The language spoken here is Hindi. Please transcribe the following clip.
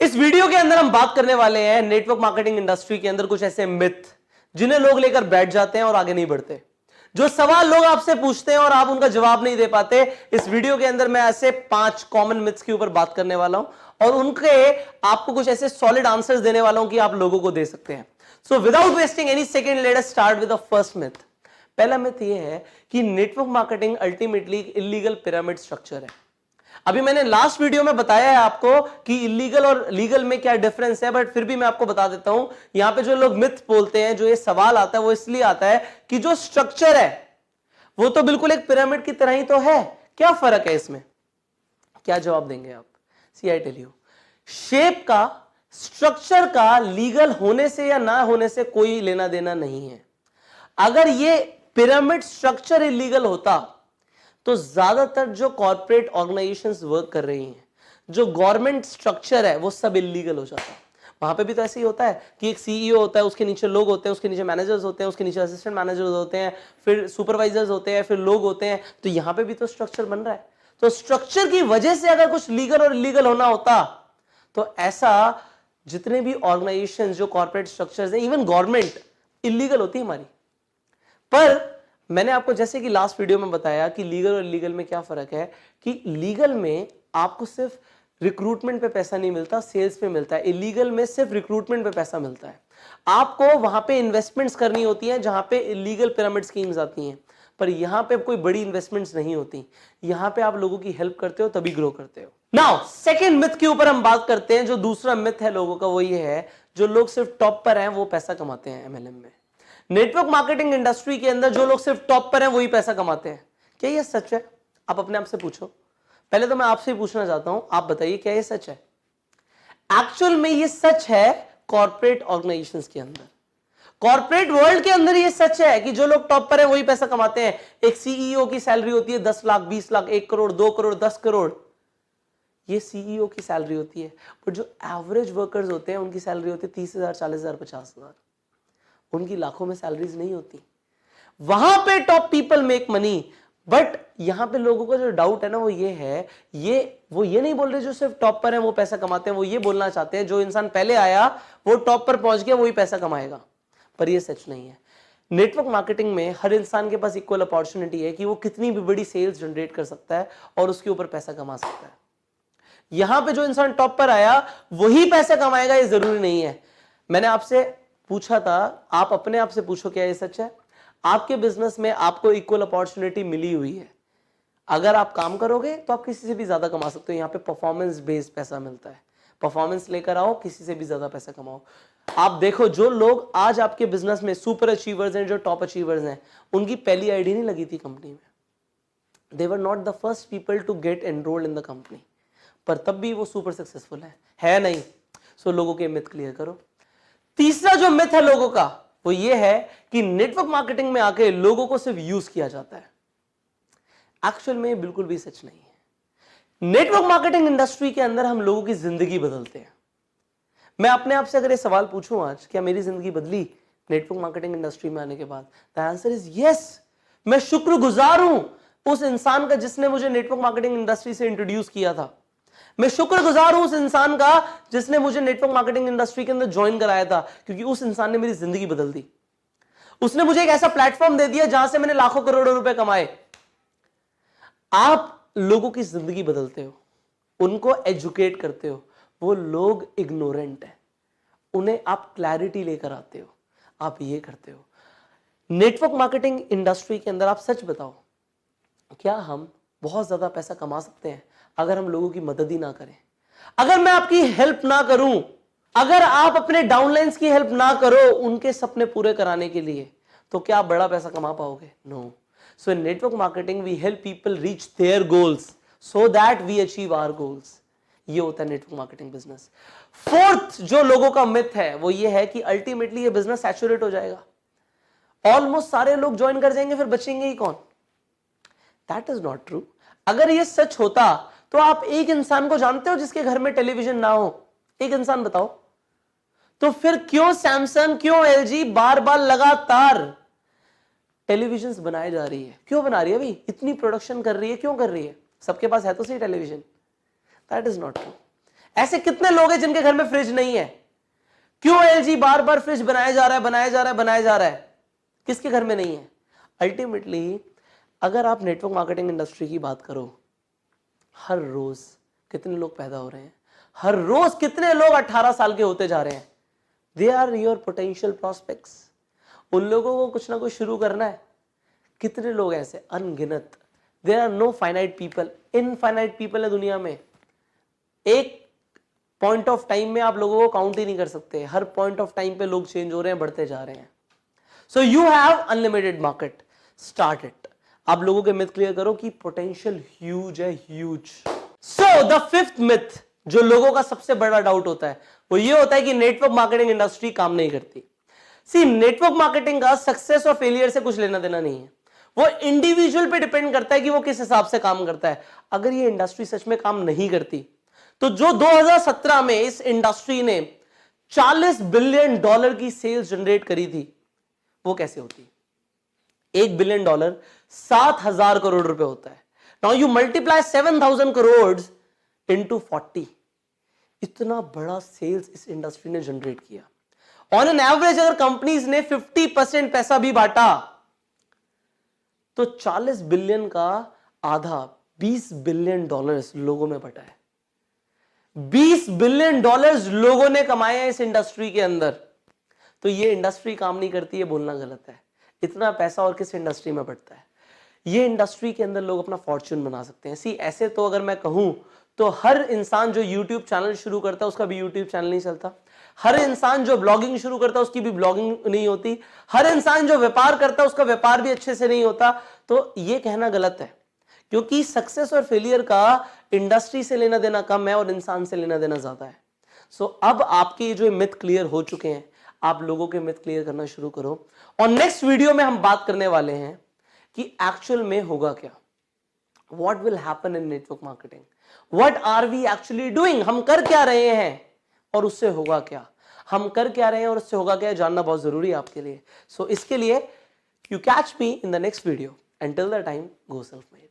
इस वीडियो के अंदर हम बात करने वाले हैं नेटवर्क मार्केटिंग इंडस्ट्री के अंदर कुछ ऐसे मिथ जिन्हें लोग लेकर बैठ जाते हैं और आगे नहीं बढ़ते। जो सवाल लोग आपसे पूछते हैं और आप उनका जवाब नहीं दे पाते। इस वीडियो के अंदर मैं ऐसे 5 कॉमन मिथ्स के ऊपर बात करने वाला हूं और उनके आपको कुछ ऐसे सॉलिड आंसर्स देने वाला हूं कि आप लोगों को दे सकते हैं। So without wasting any second, let us start with the first myth. पहला मिथ यह है कि network marketing ultimately illegal pyramid structure है। अभी मैंने लास्ट वीडियो में बताया है आपको कि इलीगल और लीगल में क्या डिफरेंस है, बट फिर भी मैं आपको बता देता हूं। यहां पे जो लोग मिथ बोलते हैं, जो ये सवाल आता है, वो इसलिए आता है कि जो स्ट्रक्चर है वो तो बिल्कुल एक पिरामिड की तरह ही तो है, क्या फर्क है इसमें? क्या जवाब देंगे आप? सी आई टेल यू, शेप का, स्ट्रक्चर का लीगल होने से या ना होने से कोई लेना देना नहीं है। अगर ये पिरामिड स्ट्रक्चर इलीगल होता तो ज्यादातर जो कॉर्पोरेट ऑर्गेनाइजेशंस वर्क कर रही हैं, जो गवर्नमेंट स्ट्रक्चर है, वो सब इलीगल हो जाता है। वहां पे भी तो ऐसे ही होता है कि एक सीईओ होता है, उसके नीचे लोग होते हैं, उसके नीचे मैनेजर्स होते हैं, उसके नीचे असिस्टेंट मैनेजर्स होते हैं, फिर सुपरवाइजर्स होते हैं, फिर लोग होते हैं। तो यहां पे भी तो स्ट्रक्चर बन रहा है। तो स्ट्रक्चर की वजह से अगर कुछ लीगल और इलीगल होना होता तो ऐसा जितने भी ऑर्गेनाइजेशन, जो कॉर्पोरेट स्ट्रक्चर्स हैं, इवन गवर्नमेंट इलीगल होती हमारी। पर मैंने आपको जैसे कि लास्ट वीडियो में बताया कि लीगल और इलीगल में क्या फर्क है, कि लीगल में आपको सिर्फ रिक्रूटमेंट पे पैसा नहीं मिलता, सेल्स पे मिलता है। इलीगल में सिर्फ रिक्रूटमेंट पे पैसा मिलता है। आपको वहां पे इन्वेस्टमेंट्स करनी होती हैं जहां पे इलीगल पिरामिड स्कीम्स आती हैं, पर यहां पे कोई बड़ी इन्वेस्टमेंट्स नहीं होती। यहां पे आप लोगों की हेल्प करते हो तभी ग्रो करते हो। नाउ सेकेंड मिथ के ऊपर हम बात करते हैं। जो दूसरा मिथ है लोगों का, वो ये है जो लोग सिर्फ टॉप पर हैं वो पैसा कमाते हैं एमएलएम में। नेटवर्क मार्केटिंग इंडस्ट्री के अंदर जो लोग सिर्फ टॉप पर हैं वही पैसा कमाते हैं। क्या यह सच है? आप अपने आप से पूछो। पहले तो मैं आपसे ही पूछना चाहता हूं, आप बताइए क्या यह सच है? एक्चुअल में यह सच है कॉर्पोरेट ऑर्गेनाइजेशंस के अंदर, कॉर्पोरेट वर्ल्ड के अंदर यह सच है कि जो लोग टॉप पर हैं वही पैसा कमाते हैं। एक सीईओ की सैलरी होती है 10 लाख, 20 लाख, 1 करोड़, 2 करोड़, 10 करोड़। ये सीईओ की सैलरी होती है। बट जो एवरेज वर्कर्स होते हैं उनकी सैलरी होती है 30,000, 40,000, 50,000। उनकी लाखों में सैलरीज नहीं होती। वहां पे top people make money. But यहां पे लोगों का जो डाउट है ना, वो ये है, वो ये नहीं बोल रहे जो सिर्फ टॉप पर है वो पैसा कमाते हैं। वो ये बोलना चाहते हैं जो इंसान पहले आया वो टॉप पर पहुंच गया वही पैसा कमाएगा। पर ये सच नहीं है। नेटवर्क मार्केटिंग में हर इंसान के पास इक्वल अपॉर्चुनिटी है कि वो कितनी भी बड़ी सेल्स जनरेट कर सकता है और उसके ऊपर पैसा कमा सकता है। यहां पे जो इंसान टॉप पर आया वही पैसा कमाएगा, ये जरूरी नहीं है। मैंने आपसे पूछा था, आप अपने आप से पूछो क्या ये सच है? आपके बिजनेस में आपको इक्वल अपॉर्चुनिटी मिली हुई है। अगर आप काम करोगे तो आप किसी से भी ज्यादा कमा सकते हो। यहां पे परफॉर्मेंस बेस्ड पैसा मिलता है। परफॉर्मेंस लेकर आओ, किसी से भी ज्यादा पैसा कमाओ। आप देखो जो लोग आज आपके बिजनेस में सुपर अचीवर्स हैं, जो टॉप अचीवर्स हैं, उनकी पहली आईडी नहीं लगी थी कंपनी में। They were not the first people to get enrolled in the company, पर तब भी वो सुपर सक्सेसफुल है नहीं? सो लोगों के मिथ क्लियर करो। तीसरा जो मिथ है लोगों का, वो ये है कि नेटवर्क मार्केटिंग में आके लोगों को सिर्फ यूज किया जाता है। एक्चुअल में बिल्कुल भी सच नहीं है। नेटवर्क मार्केटिंग इंडस्ट्री के अंदर हम लोगों की जिंदगी बदलते हैं। मैं अपने आप से अगर ये सवाल पूछूं आज, क्या मेरी जिंदगी बदली नेटवर्क मार्केटिंग इंडस्ट्री में आने के बाद? The answer is yes. मैं शुक्रगुजार हूं उस इंसान का जिसने मुझे नेटवर्क मार्केटिंग इंडस्ट्री से इंट्रोड्यूस किया था। मैं शुक्रगुजार हूं उस इंसान का जिसने मुझे नेटवर्क मार्केटिंग इंडस्ट्री के अंदर ज्वाइन कराया था, क्योंकि उस इंसान ने मेरी जिंदगी बदल दी। उसने मुझे एक ऐसा प्लेटफॉर्म दे दिया जहां से मैंने लाखों करोड़ों रुपए कमाए। आप लोगों की जिंदगी बदलते हो, उनको एजुकेट करते हो। वो लोग इग्नोरेंट है, उन्हें आप क्लैरिटी लेकर आते हो। आप ये करते हो। नेटवर्क मार्केटिंग इंडस्ट्री के अंदर आप सच बताओ, क्या हम बहुत ज्यादा पैसा कमा सकते हैं अगर हम लोगों की मदद ही ना करें? अगर मैं आपकी हेल्प ना करूं, अगर आप अपने डाउनलाइंस की हेल्प ना करो उनके सपने पूरे कराने के लिए, तो क्या आप बड़ा पैसा कमा पाओगे? No. So in network marketing we help people reach their goals so that we achieve our goals. ये होता है नेटवर्क मार्केटिंग बिजनेस। फोर्थ जो लोगों का मिथ है वो ये है कि अल्टीमेटली ये बिजनेस सैचुरेट हो जाएगा, ऑलमोस्ट सारे लोग ज्वाइन कर जाएंगे, फिर बचेंगे ही कौन? That is not true. अगर ये सच होता तो आप एक इंसान को जानते हो जिसके घर में टेलीविजन ना हो? एक इंसान बताओ। तो फिर क्यों सैमसंग, क्यों एलजी बार बार लगातार टेलीविजन बनाए जा रही है? क्यों बना रही है भाई? इतनी प्रोडक्शन कर रही है, क्यों कर रही है? सबके पास है तो सही television. That is not true. ऐसे कितने लोग हैं जिनके घर में फ्रिज नहीं है? क्यों एलजी बार बार फ्रिज बनाया जा रहा है, बनाया जा रहा है, बनाया जा रहा है? किसके घर में नहीं है? अल्टीमेटली अगर आप नेटवर्क मार्केटिंग इंडस्ट्री की बात करो, हर रोज कितने लोग पैदा हो रहे हैं, हर रोज कितने लोग 18 साल के होते जा रहे हैं। They are your potential prospects. उन लोगों को कुछ ना कुछ शुरू करना है। कितने लोग ऐसे? अनगिनत। There are no finite people, infinite people है दुनिया में। एक पॉइंट ऑफ टाइम में आप लोगों को काउंट ही नहीं कर सकते। हर पॉइंट ऑफ टाइम पे लोग चेंज हो रहे हैं, बढ़ते जा रहे हैं। So you have unlimited market, start it. आप लोगों के मिथ क्लियर करो कि पोटेंशियल ह्यूज है, huge. So the fifth myth जो लोगों का सबसे बड़ा डाउट होता है वो ये होता है कि नेटवर्क मार्केटिंग इंडस्ट्री काम नहीं करती। सी, नेटवर्क मार्केटिंग का सक्सेस और फेलियर से कुछ लेना देना नहीं है। वो इंडिविजुअल पे डिपेंड करता है कि वो किस हिसाब से काम करता है। अगर ये इंडस्ट्री सच में काम नहीं करती तो जो 2017 में इस इंडस्ट्री ने $40 बिलियन की सेल्स जनरेट करी थी वो कैसे होती? $1 बिलियन 7,000 करोड़ रुपए होता है। Now you multiply 7,000 crore into 40। इतना बड़ा सेल्स इस इंडस्ट्री ने जनरेट किया। ऑन एन एवरेज अगर कंपनीज ने 50% पैसा भी बांटा तो 40 बिलियन का आधा $20 बिलियन लोगों में बटा है। $20 बिलियन लोगों ने कमाए हैं इस इंडस्ट्री के अंदर। तो ये इंडस्ट्री काम नहीं करती है बोलना गलत है। इतना पैसा और किस इंडस्ट्री में बढ़ता है? ये इंडस्ट्री के अंदर लोग अपना फॉर्च्यून बना सकते हैं। सी, ऐसे तो अगर मैं कहूं तो हर इंसान जो YouTube चैनल शुरू करता है उसका भी YouTube चैनल नहीं चलता। हर इंसान जो ब्लॉगिंग शुरू करता है उसकी भी ब्लॉगिंग नहीं होती। हर इंसान जो व्यापार करता है उसका व्यापार भी अच्छे से नहीं होता। तो ये कहना गलत है, क्योंकि सक्सेस और फेलियर का इंडस्ट्री से लेना देना कम है और इंसान से लेना देना ज्यादा है। सो अब आपके जो मिथ क्लियर हो चुके हैं, आप लोगों के मिथ क्लियर करना शुरू करो। और नेक्स्ट वीडियो में हम बात करने वाले हैं कि एक्चुअल में होगा क्या। What will happen in network marketing, what are we actually doing. हम कर क्या रहे हैं और उससे होगा क्या। हम कर क्या रहे हैं और उससे होगा क्या, जानना बहुत जरूरी है आपके लिए। सो इसके लिए you catch me in the next video. Until the time, go self-made.